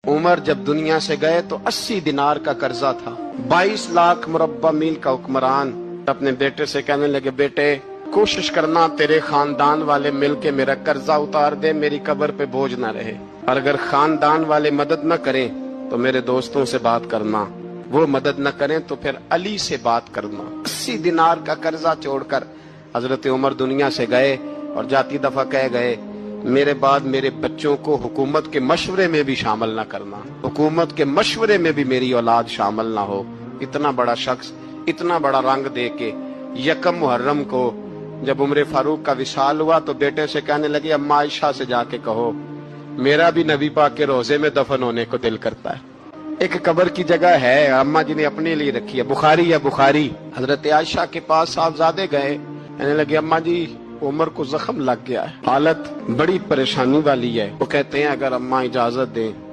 उमर जब दुनिया से गए तो 80 दिनार का कर्जा था। 22 लाख मुरब्बा मील का हुक्मरान अपने बेटे से कहने लगे, बेटे कोशिश करना तेरे खानदान वाले मिलके मेरा कर्जा उतार दे, मेरी कब्र पे बोझ ना रहे। और अगर खानदान वाले मदद न करें तो मेरे दोस्तों से बात करना, वो मदद न करें तो फिर अली से बात करना। 80 दिनार का कर्जा छोड़कर हजरत उमर दुनिया से गए और जाती दफा कह गए, मेरे बाद मेरे बच्चों को हुकूमत के मशवरे में भी शामिल ना करना, हुकूमत के मशवरे में भी मेरी औलाद शामिल ना हो। इतना बड़ा शख्स इतना बड़ा रंग दे के यकम मुहर्रम को जब उम्र फारूक का विशाल हुआ तो बेटे से कहने लगे, अम्मा आयशा से जाके कहो मेरा भी नबी पाक के रोजे में दफन होने को दिल करता है। एक कब्र की जगह है अम्मा जी ने अपने लिए रखी है, बुखारी या बुखारी। हजरत आयशा के पास साहबजादे गए, कहने लगे, अम्मा जी उमर को जख्म लग गया है, हालत बड़ी परेशानी वाली है। वो कहते हैं अगर अम्मा इजाजत दें